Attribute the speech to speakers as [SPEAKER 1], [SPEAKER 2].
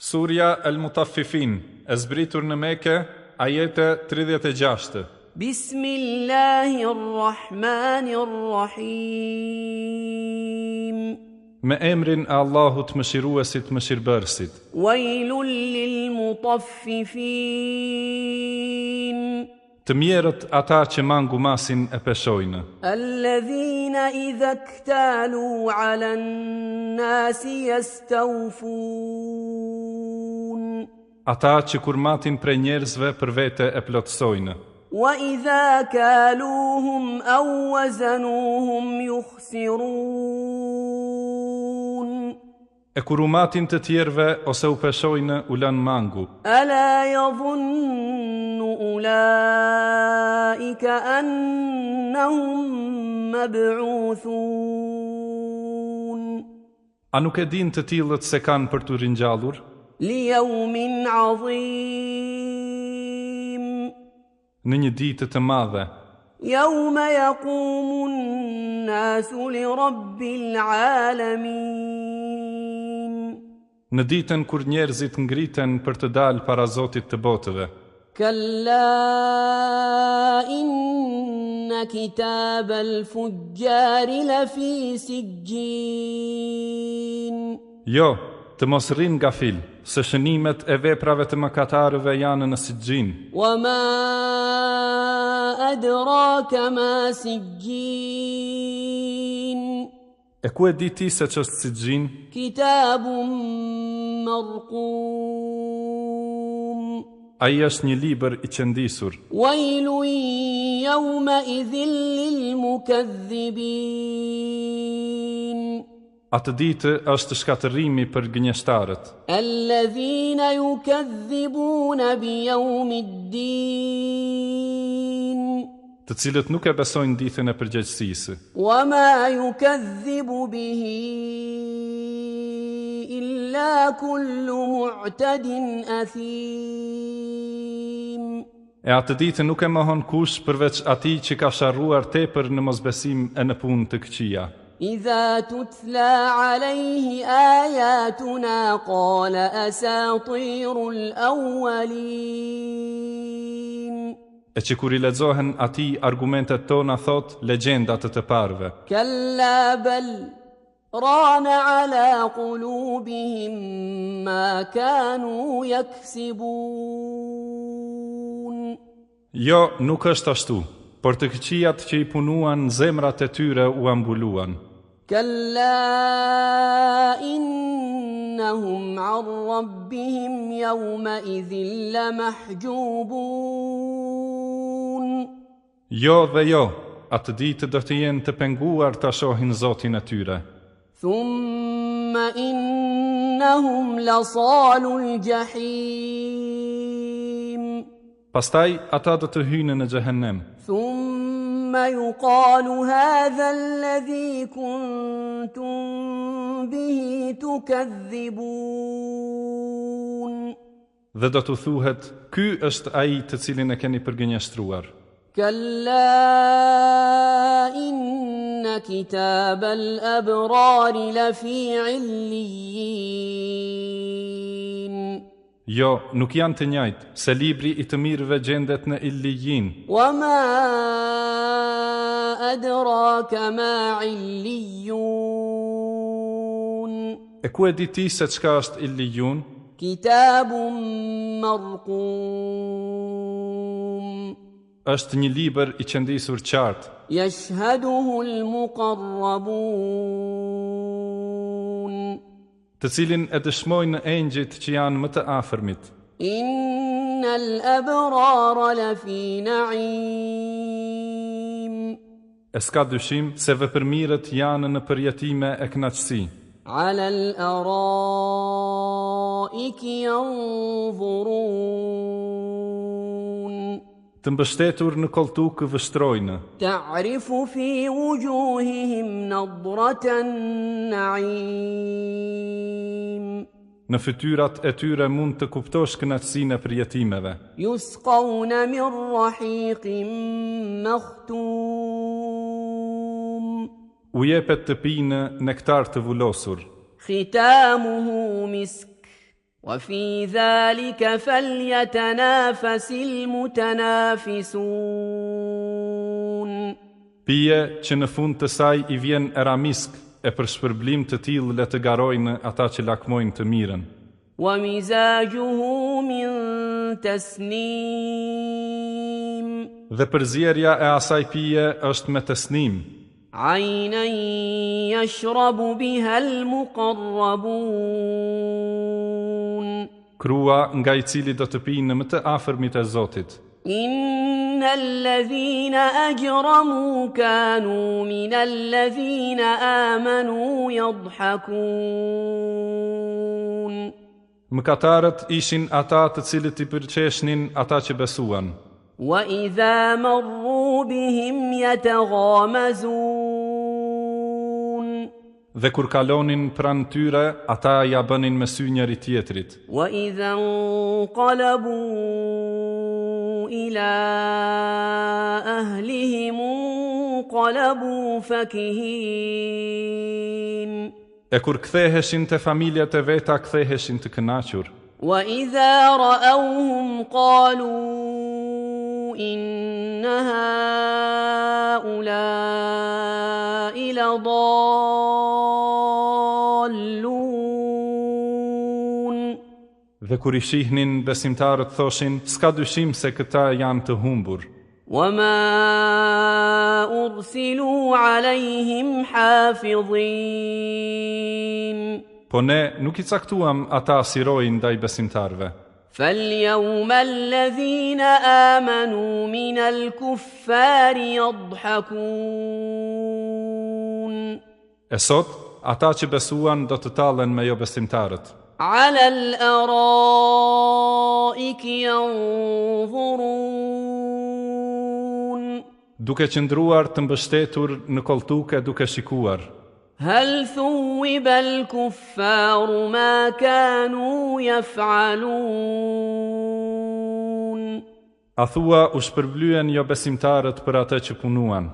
[SPEAKER 1] Surja Al-Mutaffifin, e zbritur në Mekë, ajete 36.
[SPEAKER 2] Bismillahirrahmanirrahim.
[SPEAKER 1] Me emrin e Allahut mëshiruesit mëshirbërësit.
[SPEAKER 2] Wailul lil mutaffifin.
[SPEAKER 1] Të mjerët ata që mangu masin e peshojnë.
[SPEAKER 2] Alladhina idha iktalu ala an-nasi yastawfun.
[SPEAKER 1] Ata që kur matin prej njerëzve për vete e plotësojnë.
[SPEAKER 2] Wa idha kaluhum aw wazanuhum yukhsirun.
[SPEAKER 1] E kur u matin të tjerve ose u peshojnë u lën mangu.
[SPEAKER 2] Ala yadhunnu ulaika annahum mab'uthun.
[SPEAKER 1] A nuk e din të tillët se kanë për të ringjallur?
[SPEAKER 2] Li yawmin 'azim.
[SPEAKER 1] Në një ditë të madhe.
[SPEAKER 2] Yawma yaqumu an-nasu li rabbil 'alamin.
[SPEAKER 1] Në ditën kur njerëzit ngriten për të dalë para Zotit të botëve.
[SPEAKER 2] Kalla inna kitabal fujjari lafi sijjin.
[SPEAKER 1] Jo, të mos rrin gafil, se shënimet e veprave të mëkatarëve janë në Sijjin.
[SPEAKER 2] Wa ma adraka ma sijjin.
[SPEAKER 1] E ku e di ti se ç'është Sijjin?
[SPEAKER 2] Kitabun marqum.
[SPEAKER 1] Ai është një libër i qëndisur.
[SPEAKER 2] Wailun yawma idhil lil mukaththibin.
[SPEAKER 1] Atë ditë është shkatërrimi për gënjeshtarët.
[SPEAKER 2] Alladhina yukaththibuna bi yawmiddin.
[SPEAKER 1] Të cilët nuk e besojnë ditën e përgjegjësisë.
[SPEAKER 2] Wa ma yukaththibu bihi illa kullu mu'tadin athim.
[SPEAKER 1] E atë ditë nuk e mohon kush përveç atij që ka sharruar tepër në mosbesim e në punë të këqija.
[SPEAKER 2] إذا تتلى عليه آياتنا قال أساطير الأولين.
[SPEAKER 1] E që kur i lexohen atij argumentet tona thot legjendat të parëve.
[SPEAKER 2] كلا بل ران على قلوبهم ما كانوا يكسبون.
[SPEAKER 1] Jo, nuk është ashtu, por të këqijat që i punuan zemrat e tyre u ambuluan.
[SPEAKER 2] كلا إنهم عن ربهم يومئذ لمحجوبون.
[SPEAKER 1] Jo dhe jo, atë ditë do të jenë të penguar ta shohin Zotin e tyre.
[SPEAKER 2] ثم إنهم لصالو الجحيم.
[SPEAKER 1] Pastaj ata do të hyjnë në xhehenem.
[SPEAKER 2] ثم يقال هذا الذي كنتم به تكذبون.
[SPEAKER 1] Dhe do të thuhet, ky është ai të cilin e keni përgënjeshtruar.
[SPEAKER 2] كلا إن كتاب الأبرار لفي عليين.
[SPEAKER 1] Jo, nuk janë të njëjtë, se libri i të mirëve gjendet në Illijin.
[SPEAKER 2] وما أدراك ما عليون.
[SPEAKER 1] E ku e di ti se çka është Illijun?
[SPEAKER 2] كتاب مرقوم.
[SPEAKER 1] Është një libër i qëndisur qartë,
[SPEAKER 2] يشهده المقربون.
[SPEAKER 1] të cilin e dëshmojnë engjëjt që janë më të afërmit.
[SPEAKER 2] إن الأبرار لفي نعيم.
[SPEAKER 1] E s'ka dyshim se vepërmirët janë në përjetime e kënaqësi.
[SPEAKER 2] على الأرائك ينظرون.
[SPEAKER 1] Të mbështetur në koltukë vështrojnë.
[SPEAKER 2] تعرف في وجوههم نضرة النعيم.
[SPEAKER 1] Në fytyrat e tyre mund të kuptosh kënaqësinë e përjetimeve.
[SPEAKER 2] يسقون من رحيق مختوم.
[SPEAKER 1] U jepet të pinë nektar të vullosur.
[SPEAKER 2] ختامه مسك وفي ذلك فليتنافس المتنافسون
[SPEAKER 1] Pije që në fund të saj I vjen eramisk, e për shpërblim të tillë le të garojnë ata që lakmojnë të mirën.
[SPEAKER 2] ومزاجه من تسنيم
[SPEAKER 1] Dhe përzierja e asaj pije është me tesnim,
[SPEAKER 2] عينا يشرب بها المقربون
[SPEAKER 1] krua nga I cili do të pinë më të afërmit e Zotit.
[SPEAKER 2] إن الذين أجرموا كانوا من الذين آمنوا يضحكون
[SPEAKER 1] Mëkatarët ishin ata të cilët I përqeshnin ata që besuan.
[SPEAKER 2] وإذا مروا بهم يتغامزون
[SPEAKER 1] Dhe kur kalonin pranë tyre, ata ja bënin me sy njëri tjetrit.
[SPEAKER 2] وإذا انقلبوا إلى أهلهم انقلبوا فكهين
[SPEAKER 1] E kur ktheheshin te familjet e veta, ktheheshin të kënaqur.
[SPEAKER 2] وإذا رأوهم قالوا إن هؤلاء لضالون
[SPEAKER 1] Dhe kur I shihnin, besimtarët thoshin, s'ka dyshim se këta janë të humbur.
[SPEAKER 2] وما أرسلوا عليهم حافظين
[SPEAKER 1] Po ne nuk I caktuam ata si rojë ndaj besimtarve.
[SPEAKER 2] فاليوم الذين آمنوا من الكفار يضحكون
[SPEAKER 1] E sot, ata që besuan do të tallen me jo besimtarët.
[SPEAKER 2] على الأرائك ينظرون
[SPEAKER 1] Duke qëndruar të mbështetur në koltuke duke shikuar.
[SPEAKER 2] هل ثوب الكفار ما كانوا يفعلون
[SPEAKER 1] A thua u shpërblyen jo besimtarët për atë që punuan.